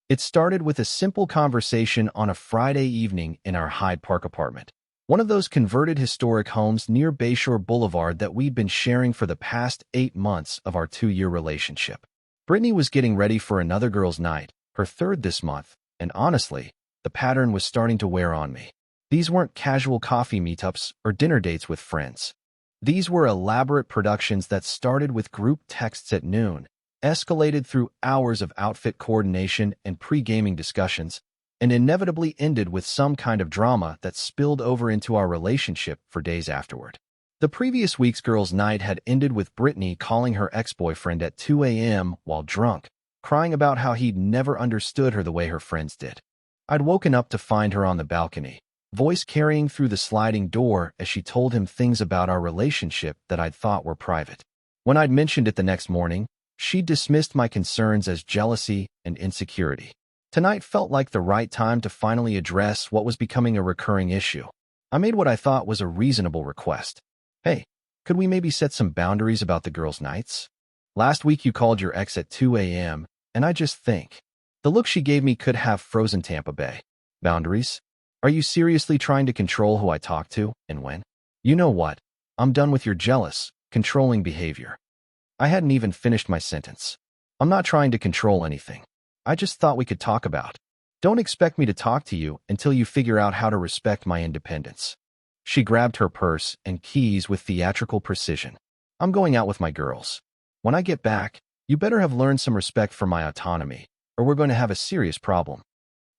It started with a simple conversation on a Friday evening in our Hyde Park apartment, one of those converted historic homes near Bayshore Boulevard that we'd been sharing for the past 8 months of our 2-year relationship. Brittany was getting ready for another girls' night, her third this month, and honestly, the pattern was starting to wear on me. These weren't casual coffee meetups or dinner dates with friends. These were elaborate productions that started with group texts at noon, escalated through hours of outfit coordination and pre-gaming discussions, and inevitably ended with some kind of drama that spilled over into our relationship for days afterward. The previous week's girls' night had ended with Brittany calling her ex-boyfriend at 2 a.m. while drunk, crying about how he'd never understood her the way her friends did. I'd woken up to find her on the balcony, voice carrying through the sliding door as she told him things about our relationship that I'd thought were private. When I'd mentioned it the next morning, she dismissed my concerns as jealousy and insecurity. Tonight felt like the right time to finally address what was becoming a recurring issue. I made what I thought was a reasonable request. Hey, could we maybe set some boundaries about the girls' nights? Last week you called your ex at 2 a.m., and I just think. The look she gave me could have frozen Tampa Bay. Boundaries? Are you seriously trying to control who I talk to and when? You know what? I'm done with your jealous, controlling behavior. I hadn't even finished my sentence. I'm not trying to control anything. I just thought we could talk about. Don't expect me to talk to you until you figure out how to respect my independence. She grabbed her purse and keys with theatrical precision. I'm going out with my girls. When I get back, you better have learned some respect for my autonomy, or we're going to have a serious problem.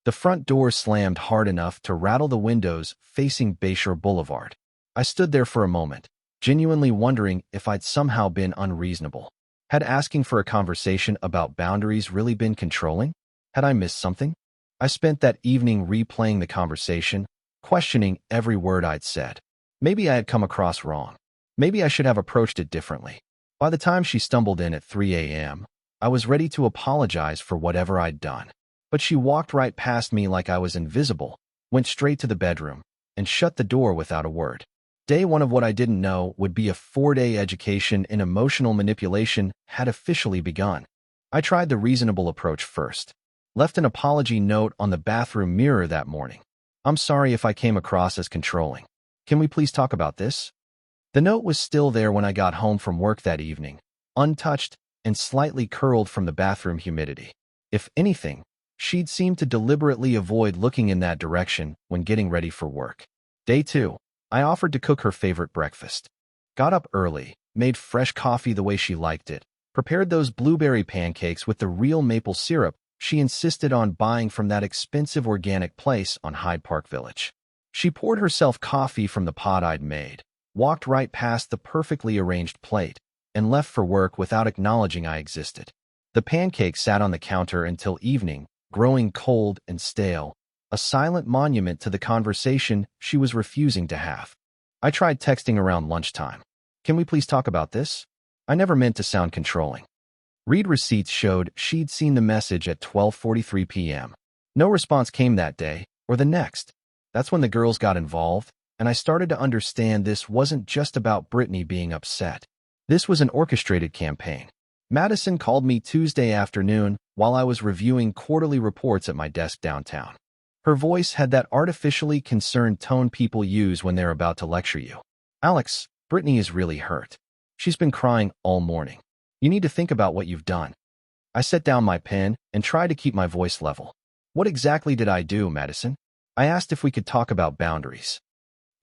The front door slammed hard enough to rattle the windows facing Bayshore Boulevard. I stood there for a moment, genuinely wondering if I'd somehow been unreasonable. Had asking for a conversation about boundaries really been controlling? Had I missed something? I spent that evening replaying the conversation, questioning every word I'd said. Maybe I had come across wrong. Maybe I should have approached it differently. By the time she stumbled in at 3 a.m., I was ready to apologize for whatever I'd done. But she walked right past me like I was invisible, went straight to the bedroom, and shut the door without a word. Day one of what I didn't know would be a 4-day education in emotional manipulation had officially begun. I tried the reasonable approach first. Left an apology note on the bathroom mirror that morning. I'm sorry if I came across as controlling. Can we please talk about this? The note was still there when I got home from work that evening, untouched and slightly curled from the bathroom humidity. If anything, she'd seemed to deliberately avoid looking in that direction when getting ready for work. Day 2. I offered to cook her favorite breakfast. Got up early, made fresh coffee the way she liked it, prepared those blueberry pancakes with the real maple syrup she insisted on buying from that expensive organic place on Hyde Park Village. She poured herself coffee from the pot I'd made, walked right past the perfectly arranged plate, and left for work without acknowledging I existed. The pancakes sat on the counter until evening, growing cold and stale, a silent monument to the conversation she was refusing to have. I tried texting around lunchtime. Can we please talk about this? I never meant to sound controlling. Read receipts showed she'd seen the message at 12:43 p.m. No response came that day or the next. That's when the girls got involved, and I started to understand this wasn't just about Brittany being upset. This was an orchestrated campaign. Madison called me Tuesday afternoon while I was reviewing quarterly reports at my desk downtown. Her voice had that artificially concerned tone people use when they're about to lecture you. Alex, Brittany is really hurt. She's been crying all morning. You need to think about what you've done. I set down my pen and tried to keep my voice level. What exactly did I do, Madison? I asked if we could talk about boundaries.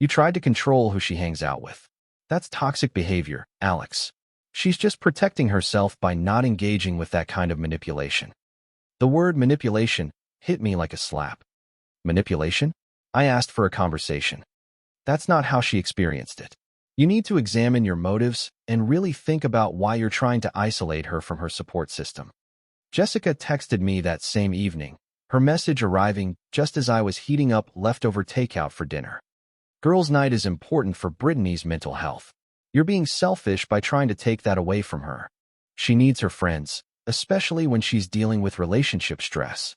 You tried to control who she hangs out with. That's toxic behavior, Alex. She's just protecting herself by not engaging with that kind of manipulation. The word manipulation hit me like a slap. Manipulation? I asked for a conversation. That's not how she experienced it. You need to examine your motives and really think about why you're trying to isolate her from her support system. Jessica texted me that same evening, her message arriving just as I was heating up leftover takeout for dinner. Girls' night is important for Brittany's mental health. You're being selfish by trying to take that away from her. She needs her friends, especially when she's dealing with relationship stress.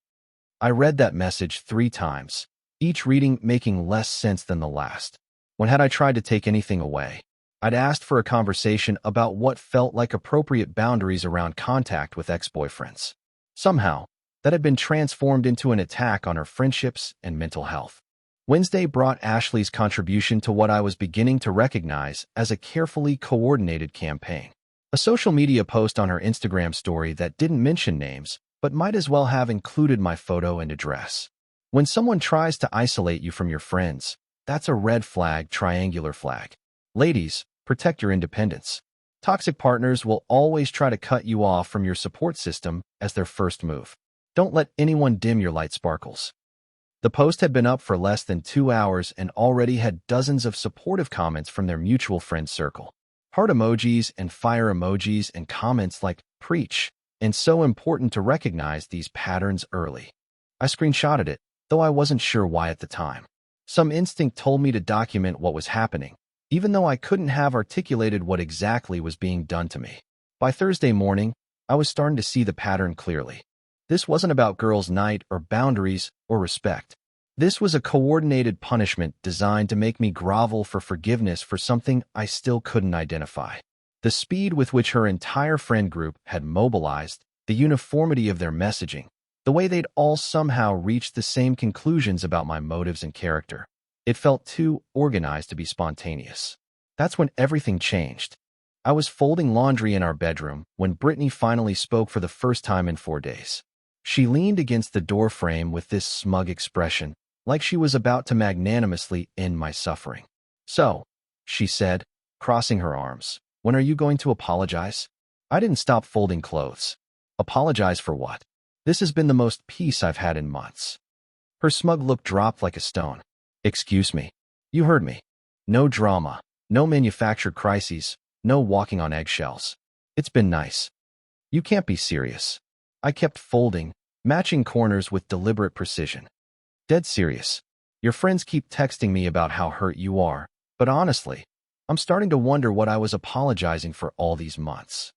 I read that message 3 times, each reading making less sense than the last. When had I tried to take anything away? I'd asked for a conversation about what felt like appropriate boundaries around contact with ex-boyfriends. Somehow, that had been transformed into an attack on her friendships and mental health. Wednesday brought Ashley's contribution to what I was beginning to recognize as a carefully coordinated campaign. A social media post on her Instagram story that didn't mention names, but might as well have included my photo and address. When someone tries to isolate you from your friends, that's a red flag, triangular flag. Ladies, protect your independence. Toxic partners will always try to cut you off from your support system as their first move. Don't let anyone dim your light sparkles. The post had been up for less than 2 hours and already had dozens of supportive comments from their mutual friend circle. Heart emojis and fire emojis and comments like, "Preach," and so important to recognize these patterns early. I screenshotted it, though I wasn't sure why at the time. Some instinct told me to document what was happening, even though I couldn't have articulated what exactly was being done to me. By Thursday morning, I was starting to see the pattern clearly. This wasn't about girls' night or boundaries or respect. This was a coordinated punishment designed to make me grovel for forgiveness for something I still couldn't identify. The speed with which her entire friend group had mobilized, the uniformity of their messaging, the way they'd all somehow reached the same conclusions about my motives and character. It felt too organized to be spontaneous. That's when everything changed. I was folding laundry in our bedroom when Brittany finally spoke for the first time in 4 days. She leaned against the door frame with this smug expression, like she was about to magnanimously end my suffering. "So," she said, crossing her arms, "when are you going to apologize?" I didn't stop folding clothes. Apologize for what? This has been the most peace I've had in months. Her smug look dropped like a stone. "Excuse me. You heard me. No drama, no manufactured crises, no walking on eggshells. It's been nice." "You can't be serious." I kept folding, matching corners with deliberate precision. "Dead serious. Your friends keep texting me about how hurt you are, but honestly, I'm starting to wonder what I was apologizing for all these months."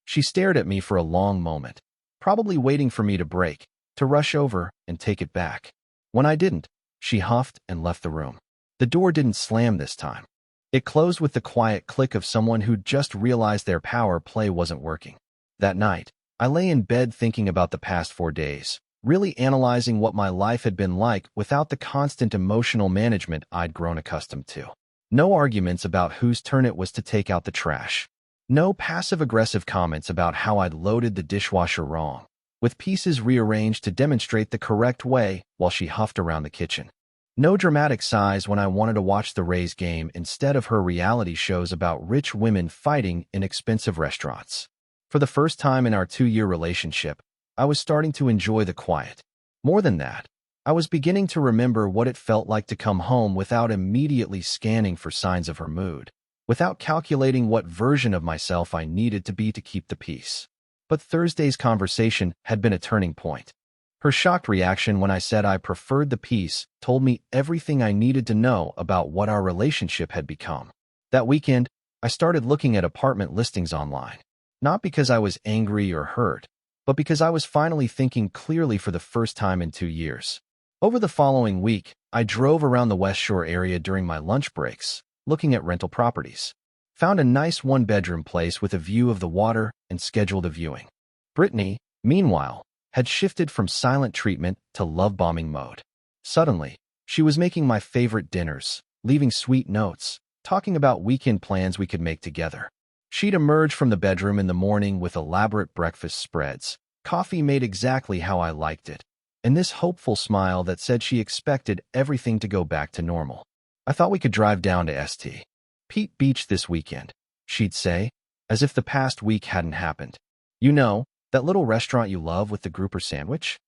She stared at me for a long moment, probably waiting for me to break, to rush over and take it back. When I didn't, she huffed and left the room. The door didn't slam this time. It closed with the quiet click of someone who'd just realized their power play wasn't working. That night, I lay in bed thinking about the past 4 days, really analyzing what my life had been like without the constant emotional management I'd grown accustomed to. No arguments about whose turn it was to take out the trash. No passive-aggressive comments about how I'd loaded the dishwasher wrong, with pieces rearranged to demonstrate the correct way while she huffed around the kitchen. No dramatic sighs when I wanted to watch the Rays game instead of her reality shows about rich women fighting in expensive restaurants. For the first time in our 2-year relationship, I was starting to enjoy the quiet. More than that, I was beginning to remember what it felt like to come home without immediately scanning for signs of her mood, without calculating what version of myself I needed to be to keep the peace. But Thursday's conversation had been a turning point. Her shocked reaction when I said I preferred the peace told me everything I needed to know about what our relationship had become. That weekend, I started looking at apartment listings online. Not because I was angry or hurt, but because I was finally thinking clearly for the first time in 2 years. Over the following week, I drove around the West Shore area during my lunch breaks, looking at rental properties. Found a nice 1-bedroom place with a view of the water and scheduled a viewing. Brittany, meanwhile, had shifted from silent treatment to love-bombing mode. Suddenly, she was making my favorite dinners, leaving sweet notes, talking about weekend plans we could make together. She'd emerge from the bedroom in the morning with elaborate breakfast spreads, coffee made exactly how I liked it, and this hopeful smile that said she expected everything to go back to normal. "I thought we could drive down to St. Pete Beach this weekend," she'd say, as if the past week hadn't happened. "You know, that little restaurant you love with the grouper sandwich?"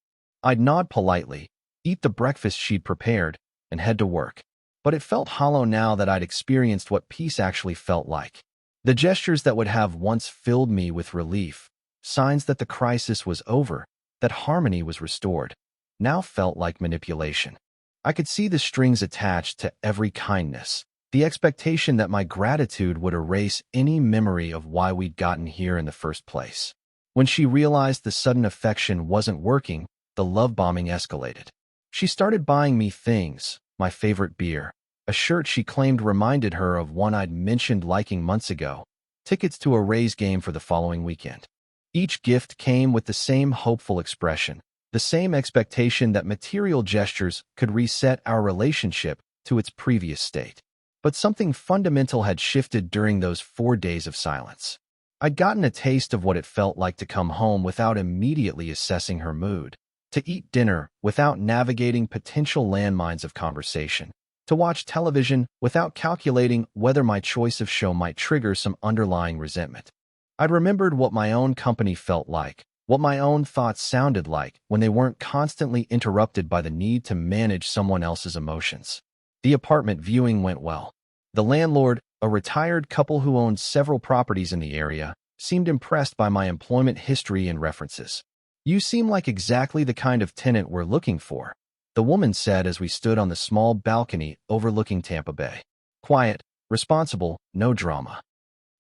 I'd nod politely, eat the breakfast she'd prepared, and head to work. But it felt hollow now that I'd experienced what peace actually felt like. The gestures that would have once filled me with relief, signs that the crisis was over, that harmony was restored, now felt like manipulation. I could see the strings attached to every kindness, the expectation that my gratitude would erase any memory of why we'd gotten here in the first place. When she realized the sudden affection wasn't working, the love bombing escalated. She started buying me things, my favorite beer, a shirt she claimed reminded her of one I'd mentioned liking months ago, tickets to a Rays game for the following weekend. Each gift came with the same hopeful expression, The same expectation that material gestures could reset our relationship to its previous state. But something fundamental had shifted during those 4 days of silence. I'd gotten a taste of what it felt like to come home without immediately assessing her mood, to eat dinner without navigating potential landmines of conversation, to watch television without calculating whether my choice of show might trigger some underlying resentment. I'd remembered what my own company felt like, what my own thoughts sounded like when they weren't constantly interrupted by the need to manage someone else's emotions. The apartment viewing went well. The landlord, a retired couple who owned several properties in the area, seemed impressed by my employment history and references. "You seem like exactly the kind of tenant we're looking for," the woman said as we stood on the small balcony overlooking Tampa Bay. "Quiet, responsible, no drama."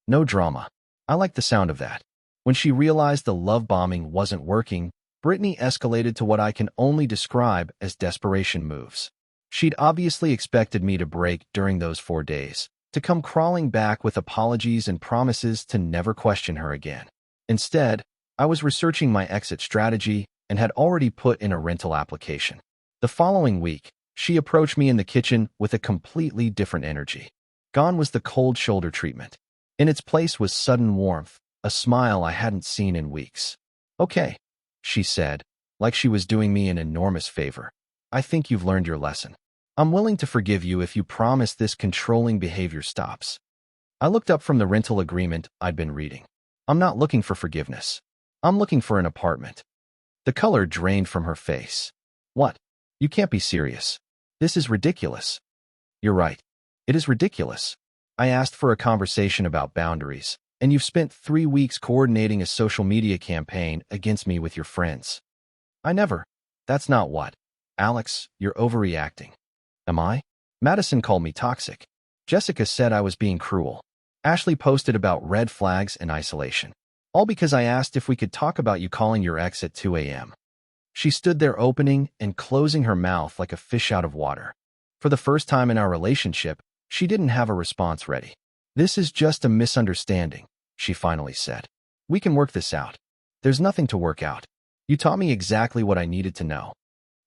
No drama. I liked the sound of that. When she realized the love bombing wasn't working, Brittany escalated to what I can only describe as desperation moves. She'd obviously expected me to break during those 4 days, to come crawling back with apologies and promises to never question her again. Instead, I was researching my exit strategy and had already put in a rental application. The following week, she approached me in the kitchen with a completely different energy. Gone was the cold shoulder treatment. In its place was sudden warmth, a smile I hadn't seen in weeks. "Okay," she said, like she was doing me an enormous favor. "I think you've learned your lesson. I'm willing to forgive you if you promise this controlling behavior stops." I looked up from the rental agreement I'd been reading. "I'm not looking for forgiveness. I'm looking for an apartment." The color drained from her face. "What? You can't be serious. This is ridiculous." "You're right. It is ridiculous. I asked for a conversation about boundaries, and you've spent 3 weeks coordinating a social media campaign against me with your friends." "I never. That's not what." "Alex, you're overreacting." "Am I?" "Madison called me toxic. Jessica said I was being cruel. Ashley posted about red flags and isolation. All because I asked if we could talk about you calling your ex at 2 a.m. She stood there opening and closing her mouth like a fish out of water. For the first time in our relationship, she didn't have a response ready. "This is just a misunderstanding," she finally said. "We can work this out." "There's nothing to work out. You taught me exactly what I needed to know."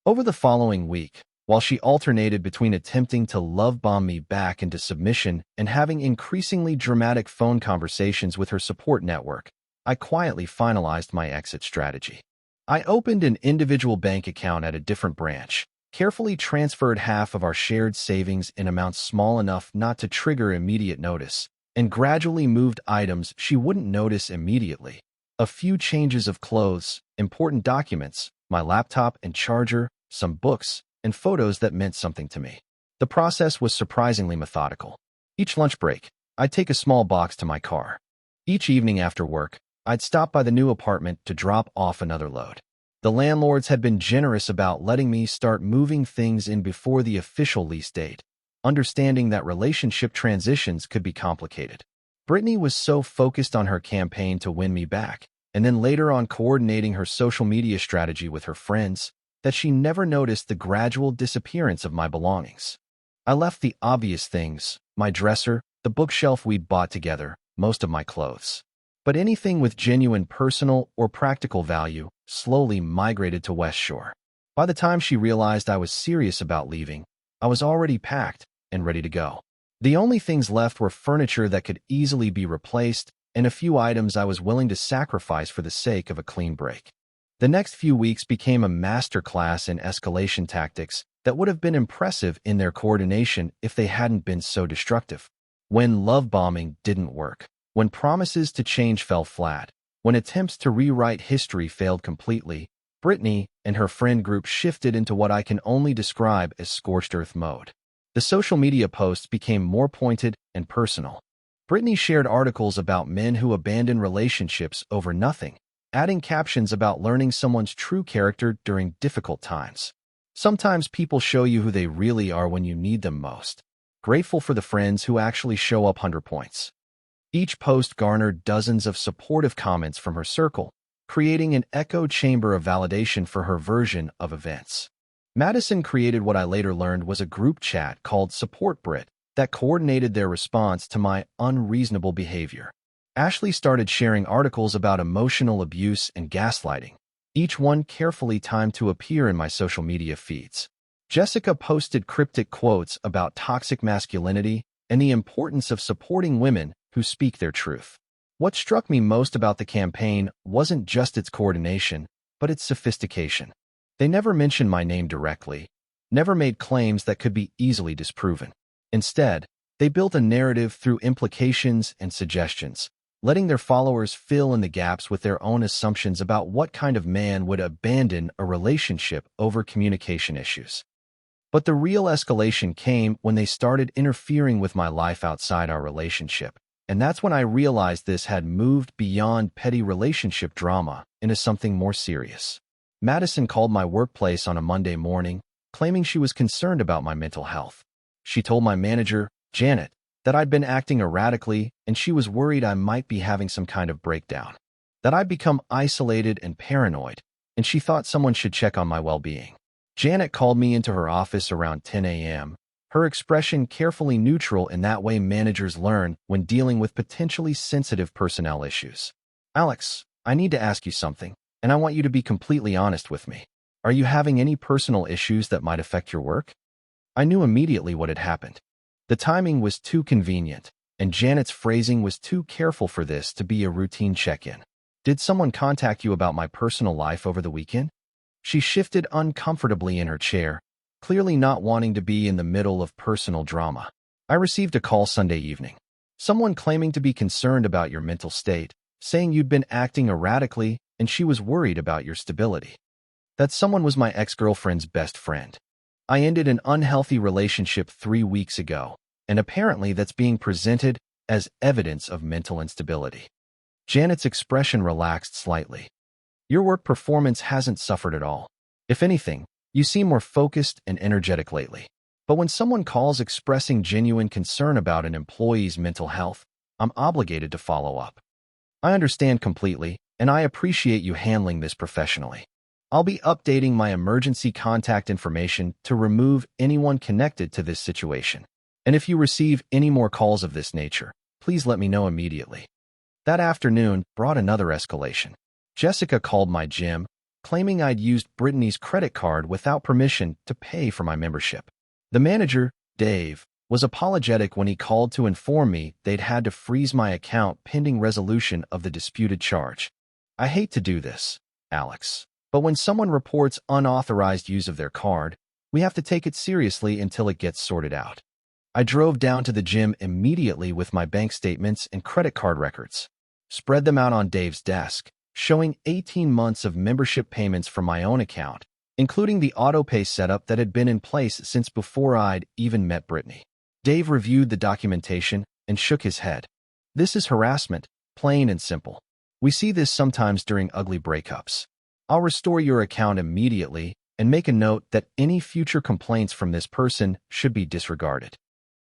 Over the following week, while she alternated between attempting to love bomb me back into submission and having increasingly dramatic phone conversations with her support network, I quietly finalized my exit strategy. I opened an individual bank account at a different branch, carefully transferred half of our shared savings in amounts small enough not to trigger immediate notice, and gradually moved items she wouldn't notice immediately. A few changes of clothes, important documents, my laptop and charger, some books, and photos that meant something to me. The process was surprisingly methodical. Each lunch break, I'd take a small box to my car. Each evening after work, I'd stop by the new apartment to drop off another load. The landlords had been generous about letting me start moving things in before the official lease date, understanding that relationship transitions could be complicated. Brittany was so focused on her campaign to win me back, and then later on coordinating her social media strategy with her friends, that she never noticed the gradual disappearance of my belongings. I left the obvious things, my dresser, the bookshelf we'd bought together, most of my clothes. But anything with genuine personal or practical value slowly migrated to West Shore. By the time she realized I was serious about leaving, I was already packed and ready to go. The only things left were furniture that could easily be replaced and a few items I was willing to sacrifice for the sake of a clean break. The next few weeks became a masterclass in escalation tactics that would have been impressive in their coordination if they hadn't been so destructive. When love bombing didn't work, when promises to change fell flat, when attempts to rewrite history failed completely, Brittany and her friend group shifted into what I can only describe as scorched earth mode. The social media posts became more pointed and personal. Brittany shared articles about men who abandon relationships over nothing, adding captions about learning someone's true character during difficult times. Sometimes people show you who they really are when you need them most. Grateful for the friends who actually show up 100 points. Each post garnered dozens of supportive comments from her circle, creating an echo chamber of validation for her version of events. Madison created what I later learned was a group chat called Support Brit that coordinated their response to my unreasonable behavior. Ashley started sharing articles about emotional abuse and gaslighting, each one carefully timed to appear in my social media feeds. Jessica posted cryptic quotes about toxic masculinity and the importance of supporting women who speak their truth. What struck me most about the campaign wasn't just its coordination, but its sophistication. They never mentioned my name directly, never made claims that could be easily disproven. Instead, they built a narrative through implications and suggestions, letting their followers fill in the gaps with their own assumptions about what kind of man would abandon a relationship over communication issues. But the real escalation came when they started interfering with my life outside our relationship, and that's when I realized this had moved beyond petty relationship drama into something more serious. Madison called my workplace on a Monday morning, claiming she was concerned about my mental health. She told my manager, Janet, that I'd been acting erratically and she was worried I might be having some kind of breakdown, that I'd become isolated and paranoid, and she thought someone should check on my well-being. Janet called me into her office around 10 a.m., her expression carefully neutral in that way managers learn when dealing with potentially sensitive personnel issues. Alex, I need to ask you something, and I want you to be completely honest with me. Are you having any personal issues that might affect your work? I knew immediately what had happened. The timing was too convenient, and Janet's phrasing was too careful for this to be a routine check-in. Did someone contact you about my personal life over the weekend? She shifted uncomfortably in her chair, clearly not wanting to be in the middle of personal drama. I received a call Sunday evening. Someone claiming to be concerned about your mental state, saying you'd been acting erratically and she was worried about your stability. That someone was my ex-girlfriend's best friend. I ended an unhealthy relationship 3 weeks ago, and apparently that's being presented as evidence of mental instability. Janet's expression relaxed slightly. Your work performance hasn't suffered at all. If anything, you seem more focused and energetic lately. But when someone calls expressing genuine concern about an employee's mental health, I'm obligated to follow up. I understand completely, and I appreciate you handling this professionally. I'll be updating my emergency contact information to remove anyone connected to this situation. And if you receive any more calls of this nature, please let me know immediately. That afternoon brought another escalation. Jessica called my gym, claiming I'd used Brittany's credit card without permission to pay for my membership. The manager, Dave, was apologetic when he called to inform me they'd had to freeze my account pending resolution of the disputed charge. I hate to do this, Alex, but when someone reports unauthorized use of their card, we have to take it seriously until it gets sorted out. I drove down to the gym immediately with my bank statements and credit card records, spread them out on Dave's desk, showing 18 months of membership payments from my own account, including the autopay setup that had been in place since before I'd even met Brittany. Dave reviewed the documentation and shook his head. This is harassment, plain and simple. We see this sometimes during ugly breakups. I'll restore your account immediately and make a note that any future complaints from this person should be disregarded.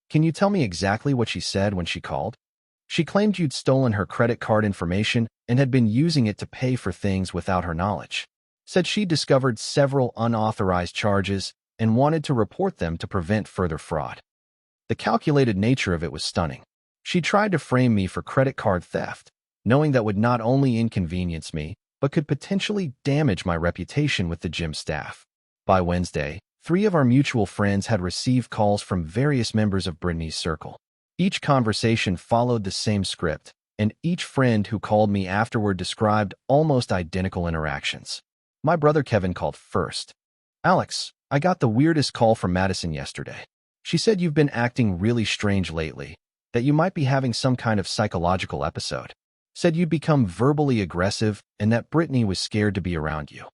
Can you tell me exactly what she said when she called? She claimed you'd stolen her credit card information and had been using it to pay for things without her knowledge. Said she discovered several unauthorized charges and wanted to report them to prevent further fraud. The calculated nature of it was stunning. She tried to frame me for credit card theft, knowing that would not only inconvenience me, but could potentially damage my reputation with the gym staff. By Wednesday, 3 of our mutual friends had received calls from various members of Brittany's circle. Each conversation followed the same script, and each friend who called me afterward described almost identical interactions. My brother Kevin called first. Alex, I got the weirdest call from Madison yesterday. She said you've been acting really strange lately, that you might be having some kind of psychological episode. Said you'd become verbally aggressive and that Brittany was scared to be around you.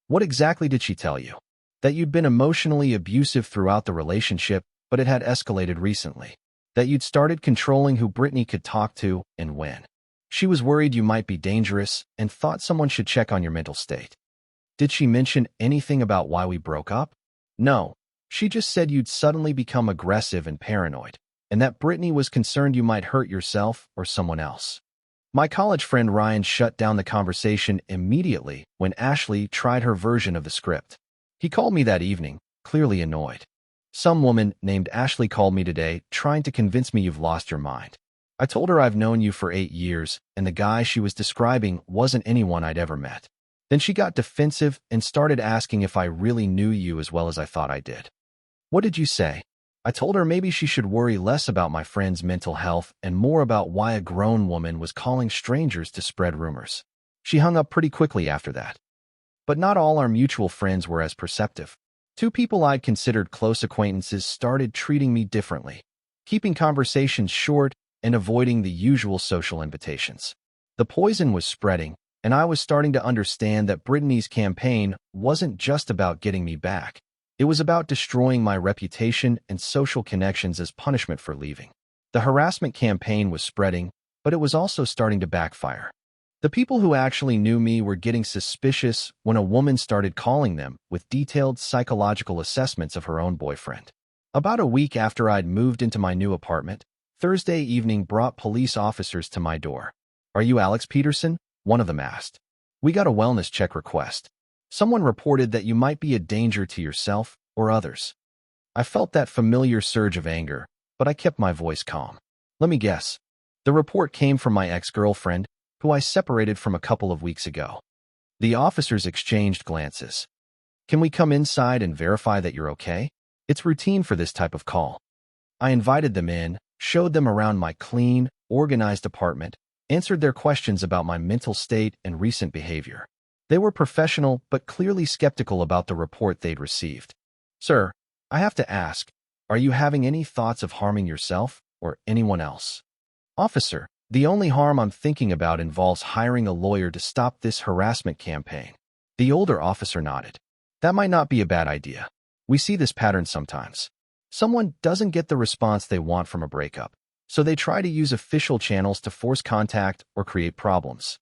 What exactly did she tell you? That you'd been emotionally abusive throughout the relationship, but it had escalated recently. That you'd started controlling who Brittany could talk to and when. She was worried you might be dangerous and thought someone should check on your mental state. Did she mention anything about why we broke up? No, she just said you'd suddenly become aggressive and paranoid, and that Brittany was concerned you might hurt yourself or someone else. My college friend Ryan shut down the conversation immediately when Ashley tried her version of the script. He called me that evening, clearly annoyed. Some woman named Ashley called me today trying to convince me you've lost your mind. I told her I've known you for 8 years, and the guy she was describing wasn't anyone I'd ever met. Then she got defensive and started asking if I really knew you as well as I thought I did. What did you say? I told her maybe she should worry less about my friend's mental health and more about why a grown woman was calling strangers to spread rumors. She hung up pretty quickly after that. But not all our mutual friends were as perceptive. Two people I'd considered close acquaintances started treating me differently, keeping conversations short and avoiding the usual social invitations. The poison was spreading, and I was starting to understand that Brittany's campaign wasn't just about getting me back. It was about destroying my reputation and social connections as punishment for leaving. The harassment campaign was spreading, but it was also starting to backfire. The people who actually knew me were getting suspicious when a woman started calling them with detailed psychological assessments of her own boyfriend. About a week after I'd moved into my new apartment, Thursday evening brought police officers to my door. "Are you Alex Peterson?" one of them asked. "We got a wellness check request. Someone reported that you might be a danger to yourself or others." I felt that familiar surge of anger, but I kept my voice calm. "Let me guess. The report came from my ex-girlfriend, who I separated from a couple of weeks ago." The officers exchanged glances. "Can we come inside and verify that you're okay? It's routine for this type of call." I invited them in, showed them around my clean, organized apartment, answered their questions about my mental state and recent behavior. They were professional but clearly skeptical about the report they'd received. "Sir, I have to ask, are you having any thoughts of harming yourself or anyone else?" "Officer, the only harm I'm thinking about involves hiring a lawyer to stop this harassment campaign." The older officer nodded. "That might not be a bad idea. We see this pattern sometimes. Someone doesn't get the response they want from a breakup, so they try to use official channels to force contact or create problems."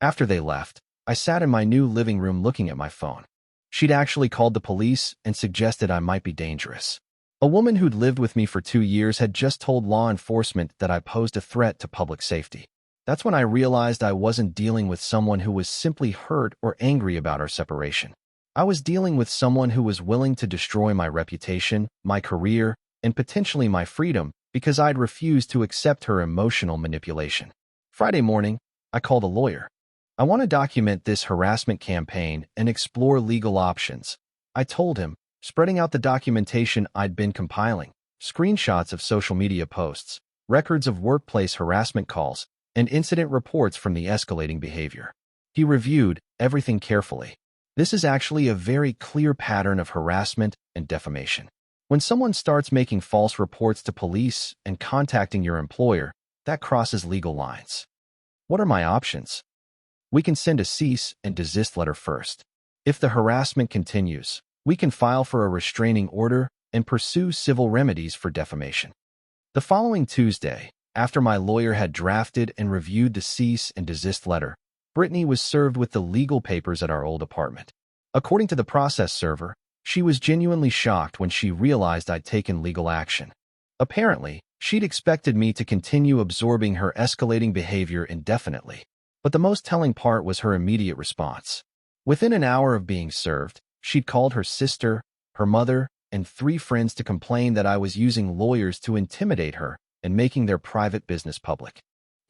After they left, I sat in my new living room looking at my phone. She'd actually called the police and suggested I might be dangerous. A woman who'd lived with me for 2 years had just told law enforcement that I posed a threat to public safety. That's when I realized I wasn't dealing with someone who was simply hurt or angry about our separation. I was dealing with someone who was willing to destroy my reputation, my career, and potentially my freedom because I'd refused to accept her emotional manipulation. Friday morning, I called a lawyer. "I want to document this harassment campaign and explore legal options," I told him, spreading out the documentation I'd been compiling: screenshots of social media posts, records of workplace harassment calls, and incident reports from the escalating behavior. He reviewed everything carefully. "This is actually a very clear pattern of harassment and defamation. When someone starts making false reports to police and contacting your employer, that crosses legal lines. What are my options? We can send a cease and desist letter first. If the harassment continues, we can file for a restraining order and pursue civil remedies for defamation." The following Tuesday, after my lawyer had drafted and reviewed the cease and desist letter, Brittany was served with the legal papers at our old apartment. According to the process server, she was genuinely shocked when she realized I'd taken legal action. Apparently, she'd expected me to continue absorbing her escalating behavior indefinitely. But the most telling part was her immediate response. Within an hour of being served, she'd called her sister, her mother, and 3 friends to complain that I was using lawyers to intimidate her and making their private business public.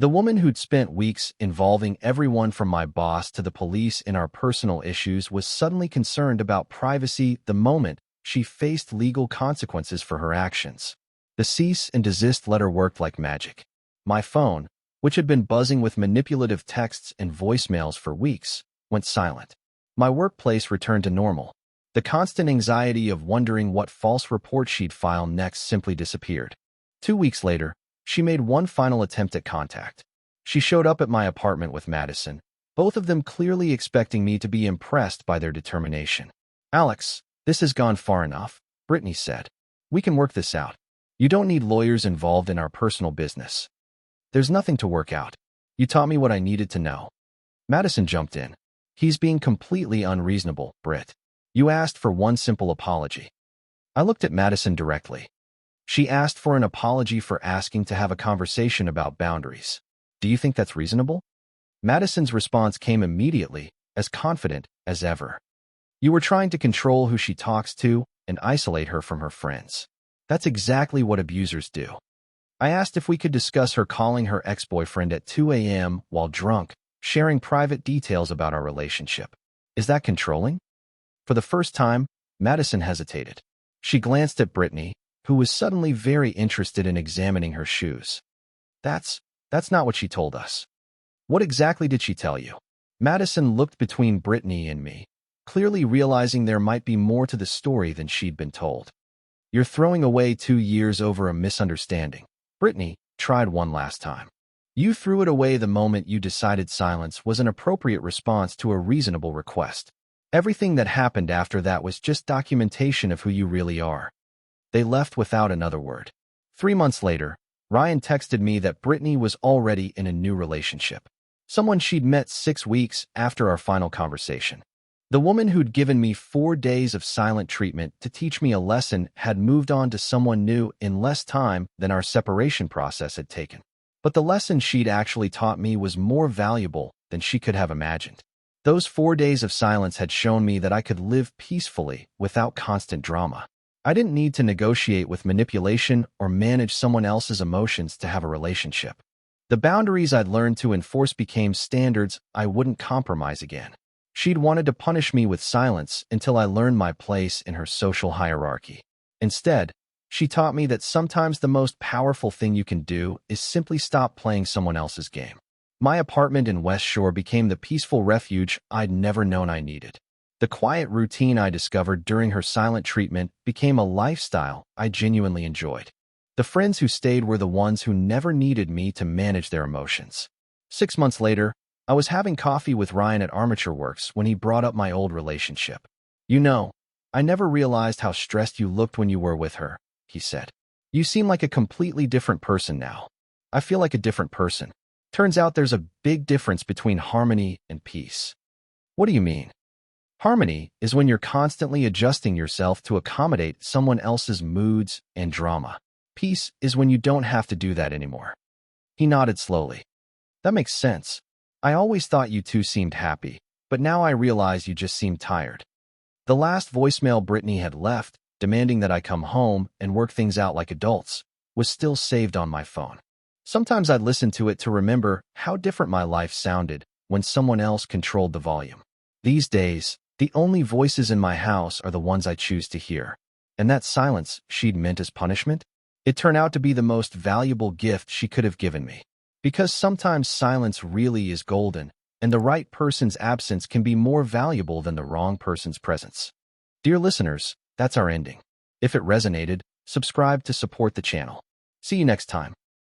The woman who'd spent weeks involving everyone from my boss to the police in our personal issues was suddenly concerned about privacy the moment she faced legal consequences for her actions. The cease and desist letter worked like magic. My phone, which had been buzzing with manipulative texts and voicemails for weeks, went silent. My workplace returned to normal. The constant anxiety of wondering what false report she'd file next simply disappeared. 2 weeks later, she made one final attempt at contact. She showed up at my apartment with Madison, both of them clearly expecting me to be impressed by their determination. "Alex, this has gone far enough," Brittany said. "We can work this out. You don't need lawyers involved in our personal business. There's nothing to work out. You taught me what I needed to know." Madison jumped in. "He's being completely unreasonable, Britt. You asked for one simple apology." I looked at Madison directly. "She asked for an apology for asking to have a conversation about boundaries. Do you think that's reasonable?" Madison's response came immediately, as confident as ever. "You were trying to control who she talks to and isolate her from her friends. That's exactly what abusers do." I asked if we could discuss her calling her ex-boyfriend at 2 a.m. while drunk, sharing private details about our relationship. Is that controlling? For the first time, Madison hesitated. She glanced at Brittany, who was suddenly very interested in examining her shoes. That's not what she told us. What exactly did she tell you? Madison looked between Brittany and me, clearly realizing there might be more to the story than she'd been told. You're throwing away 2 years over a misunderstanding. Brittany tried one last time. You threw it away the moment you decided silence was an appropriate response to a reasonable request. Everything that happened after that was just documentation of who you really are. They left without another word. 3 months later, Ryan texted me that Brittany was already in a new relationship. Someone she'd met 6 weeks after our final conversation. The woman who'd given me 4 days of silent treatment to teach me a lesson had moved on to someone new in less time than our separation process had taken. But the lesson she'd actually taught me was more valuable than she could have imagined. Those 4 days of silence had shown me that I could live peacefully without constant drama. I didn't need to negotiate with manipulation or manage someone else's emotions to have a relationship. The boundaries I'd learned to enforce became standards I wouldn't compromise again. She'd wanted to punish me with silence until I learned my place in her social hierarchy. Instead, she taught me that sometimes the most powerful thing you can do is simply stop playing someone else's game. My apartment in West Shore became the peaceful refuge I'd never known I needed. The quiet routine I discovered during her silent treatment became a lifestyle I genuinely enjoyed. The friends who stayed were the ones who never needed me to manage their emotions. 6 months later, I was having coffee with Ryan at Armature Works when he brought up my old relationship. You know, I never realized how stressed you looked when you were with her, he said. You seem like a completely different person now. I feel like a different person. Turns out there's a big difference between harmony and peace. What do you mean? Harmony is when you're constantly adjusting yourself to accommodate someone else's moods and drama. Peace is when you don't have to do that anymore. He nodded slowly. That makes sense. I always thought you two seemed happy, but now I realize you just seem tired. The last voicemail Brittany had left, demanding that I come home and work things out like adults, was still saved on my phone. Sometimes I'd listen to it to remember how different my life sounded when someone else controlled the volume. These days, the only voices in my house are the ones I choose to hear. And that silence she'd meant as punishment? It turned out to be the most valuable gift she could have given me. Because sometimes silence really is golden, and the right person's absence can be more valuable than the wrong person's presence. Dear listeners, that's our ending. If it resonated, subscribe to support the channel. See you next time.